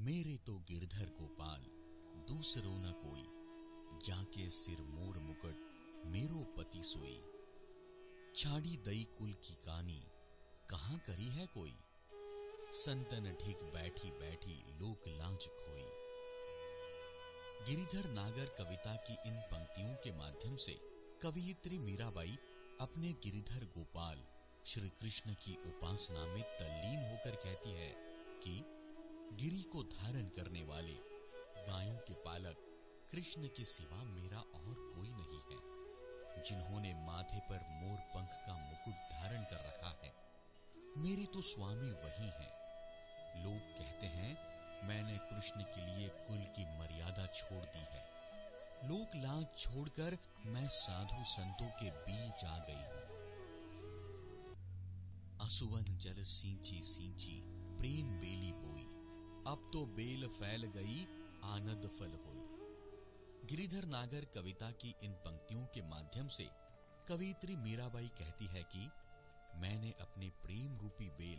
मेरे तो गिरधर गोपाल दूसरो न कोई, जाके सिर मोर मुकुट मेरो पति सोई। छाड़ी दई कुल की कानी कहाँ करी है कोई, संतन ढिग बैठी बैठी लोक लाज खोई। गिरिधर नागर कविता की इन पंक्तियों के माध्यम से कवयित्री मीराबाई अपने गिरिधर गोपाल श्री कृष्ण की उपासना में तल्लीन होकर कहती है कि गिरि को धारण करने वाले गायों के पालक कृष्ण के सिवा मेरा और कोई नहीं है, जिन्होंने माथे पर मोर पंख का मुकुट धारण कर रखा है। मेरे तो स्वामी वही हैं। लोग कहते हैं मैंने कृष्ण के लिए कुल की मर्यादा छोड़ दी है। लोक लाज छोड़कर मैं साधु संतों के बीच आ गई हूँ। असुवन जल सींची सींची प्रेम बेली बोई, अब तो बेल फैल गई आनंद फल होई। गिरिधर नागर कविता की इन पंक्तियों के माध्यम से कवयित्री मीराबाई कहती है कि मैंने अपने प्रेम रूपी बेल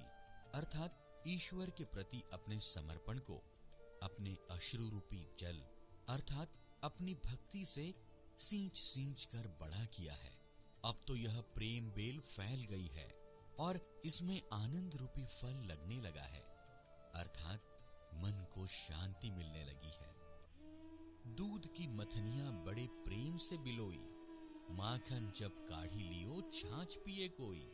अर्थात ईश्वर के प्रति अपने समर्पण को अपने अश्रु रूपी जल अर्थात अपनी भक्ति से सींच सींच कर बड़ा किया है। अब तो यह प्रेम बेल फैल गई है और इसमें आनंद रूपी फल लगने लगा है, अर्थात मन को शांति मिलने लगी है। दूध की मथनियां बड़े प्रेम से बिलोई, माखन जब काढ़ी लियो छाछ पिए कोई।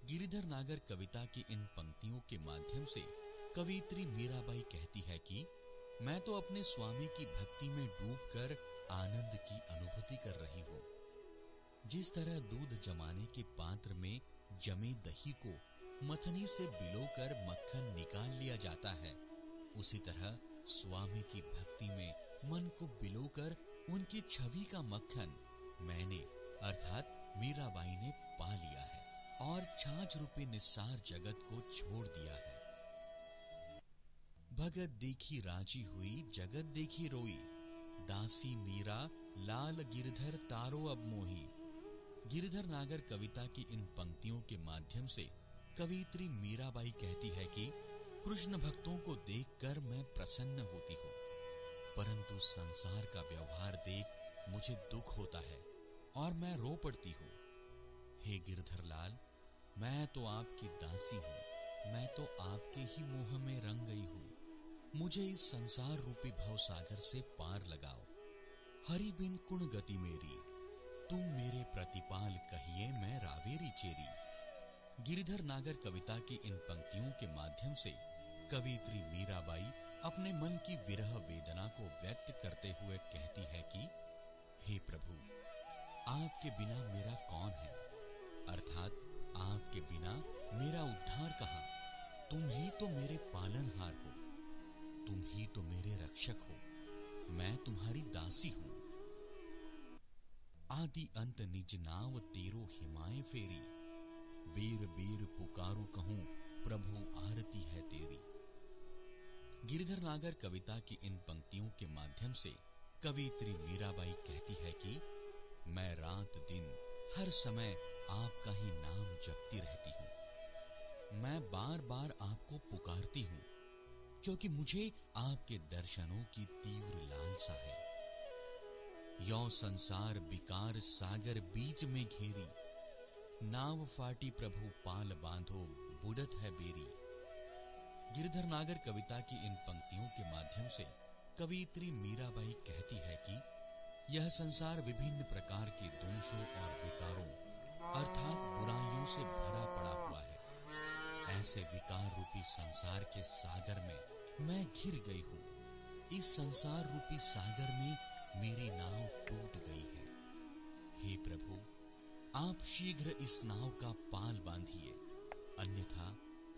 गिरिधर नागर कविता की इन पंक्तियों के माध्यम से कवयित्री मीराबाई कहती है कि मैं तो अपने स्वामी की भक्ति में डूबकर आनंद की अनुभूति कर रही हूँ। जिस तरह दूध जमाने के पात्र में जमे दही को मथनी से बिलोकर मक्खन निकाल लिया जाता है, उसी तरह स्वामी की भक्ति में मन को बिलोकर उनकी छवि का मक्खन मैंने अर्थात मीराबाई ने पा लिया है और छाछ रूपी निस्सार जगत को छोड़ दिया है। भगत देखी राजी हुई जगत देखी रोई, दासी मीरा लाल गिरधर तारो अब मोही। गिरिधर नागर कविता की इन पंक्तियों के माध्यम से कवयित्री मीराबाई कहती है कि कृष्ण भक्तों को देखकर मैं प्रसन्न होती हूँ, परंतु संसार का व्यवहार देख मुझे दुख होता है और मैं रो पड़ती हूँ। हे गिरधर लाल, मैं तो आपकी दासी हूँ, मैं तो आपके ही मोह में रंग गई हूँ। मुझे इस संसार रूपी भवसागर से पार लगाओ। हरि बिन कुण गति मेरी, तुम मेरे प्रतिपाल कहिए मैं रावेरी चेरी। गिरिधर नागर कविता की इन पंक्तियों के माध्यम से कवयित्री मीराबाई अपने मन की विरह वेदना को व्यक्त करते हुए कहती है कि हे प्रभु, आपके बिना मेरा कौन है, अर्थात आपके बिना मेरा उद्धार कहाँ। तुम ही तो मेरे पालनहार हो, तुम ही तो मेरे रक्षक हो, मैं तुम्हारी दासी हूँ। आदि अंत निज नाव तेरो हिमाए फेरी, बेर बेर पुकारू कहूं प्रभु आरती है तेरी। गिरिधर नागर कविता की इन पंक्तियों के माध्यम से कवयित्री मीराबाई कहती है कि मैं रात दिन हर समय आपका ही नाम जपती रहती हूँ। मैं बार बार आपको पुकारती हूँ क्योंकि मुझे आपके दर्शनों की तीव्र लालसा है। यो संसार विकार सागर बीच में घेरी, नाव फाटी प्रभु पाल बांधो बुडत है बेरी। गिरिधर नागर कविता की इन पंक्तियों के माध्यम से कवयित्री मीराबाई कहती है कि यह संसार विभिन्न प्रकार के दोषों और विकारों अर्थात बुराइयों से भरा पड़ा हुआ है। ऐसे विकार रूपी संसार के सागर में मैं घिर गई हूँ। इस संसार रूपी सागर में मेरी नाव टूट गई है। हे प्रभु, आप शीघ्र इस नाव का पाल बांधिए, अन्यथा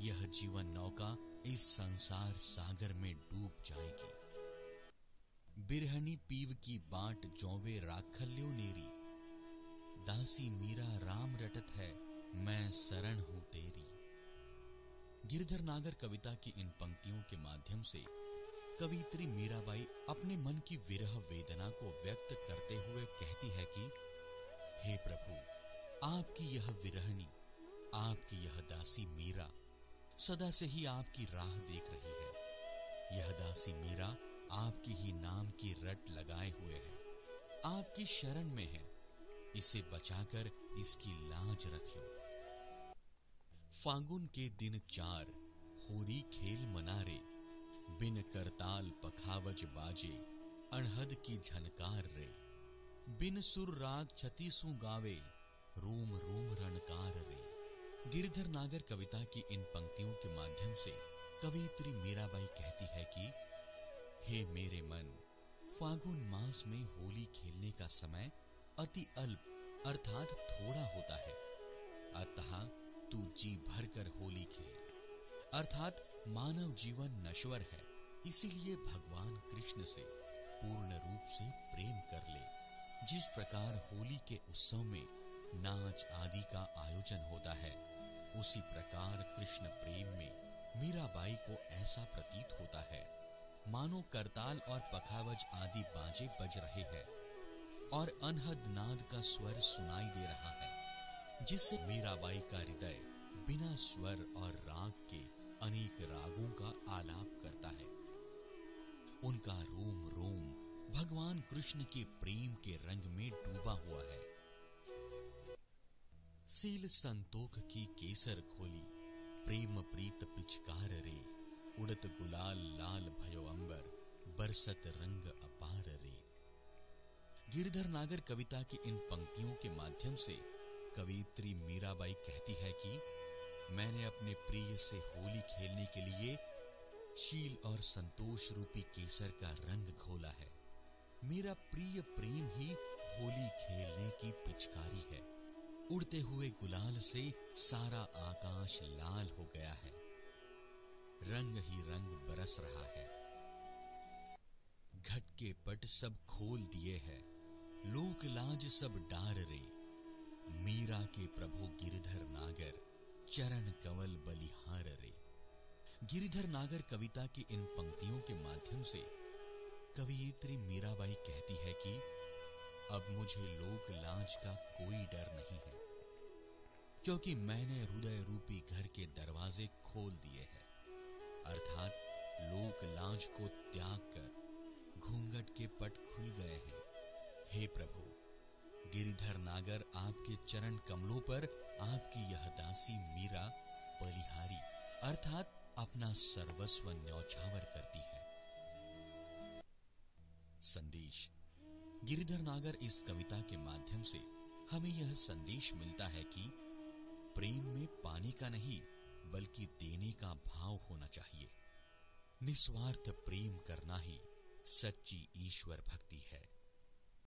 यह जीवन नौका इस संसार सागर में डूब जाएगी। बिरहनी पीव की बाट जौवे राखल्यो नेरी, दासी मीरा राम रटत है मैं शरण हूं तेरी। गिरधर नागर कविता की इन पंक्तियों के माध्यम से कवयित्री मीराबाई अपने मन की विरह वेदना को व्यक्त करते हुए कहती है कि हे प्रभु, आपकी यह विरहणी, आपकी यह दासी मीरा सदा से ही आपकी राह देख रही है। दासी मीरा आपकी ही नाम की रट लगाए हुए है, आपकी शरण में है, इसे बचाकर इसकी लाज रख लो। फागुन के दिन 4 होली खेल मनारे, बिन करताल पखावज बाजे, अणहद की झनकार रे। बिन सुर राग छतीसू गावे, रोम रोम रणकार रे। गिरधर नागर कविता की इन पंक्तियों के माध्यम से कवयित्री मीराबाई कहती है कि हे मेरे मन, फागुन मास में होली खेलने का समय अति अल्प अर्थात थोड़ा होता है, अतः तू जी भरकर होली खेल। अर्थात मानव जीवन नश्वर है, इसीलिए भगवान कृष्ण से पूर्ण रूप से प्रेम कर ले। जिस प्रकार होली के उत्सव में नाच आदि का आयोजन होता है, उसी प्रकार कृष्ण प्रेम में मीराबाई को ऐसा प्रतीत होता है मानो करताल और पखावज आदि बाजे बज रहे हैं और अनहद नाद का स्वर सुनाई दे रहा है, जिससे मीराबाई का हृदय बिना स्वर और राग के अनेक रागों का आलाप करता है। उनका रोम रोम भगवान कृष्ण के प्रेम के रंग में डूबा हुआ है। सील संतोख की केसर खोली, प्रेम प्रीत पिचकार रे। उड़त गुलाल लाल भयो अंबर, बरसत रंग अपार रे। गिरधर नागर कविता की इन पंक्तियों के माध्यम से कवयित्री मीराबाई कहती है कि मैंने अपने प्रिय से होली खेलने के लिए शील और संतोष रूपी केसर का रंग घोला है। मेरा प्रिय प्रेम ही होली खेलने की पिचकारी है। उड़ते हुए गुलाल से सारा आकाश लाल हो गया है, रंग ही रंग बरस रहा है। घट के पट सब खोल दिए हैं, लोक लाज सब डार रे। मीरा के प्रभु गिरधर नागर, चरण कवल बलिहार रे। गिरधर नागर कविता की इन पंक्तियों के माध्यम से कवयित्री मीराबाई कहती है कि अब मुझे लोक लाज का कोई डर नहीं है, क्योंकि मैंने हृदय रूपी घर के दरवाजे खोल दिए हैं। अर्थात लोक लाज को त्याग कर घूंघट के पट खुल गए हैं। हे प्रभु, गिरधर नागर आपके चरण कमलों पर आपकी यह दासी मीरा बलिहारी अर्थात अपना सर्वस्व न्यौछावर करती है। संदेश। गिरधर नागर इस कविता के माध्यम से हमें यह संदेश मिलता है कि प्रेम में पाने का नहीं बल्कि देने का भाव होना चाहिए। निस्वार्थ प्रेम करना ही सच्ची ईश्वर भक्ति है।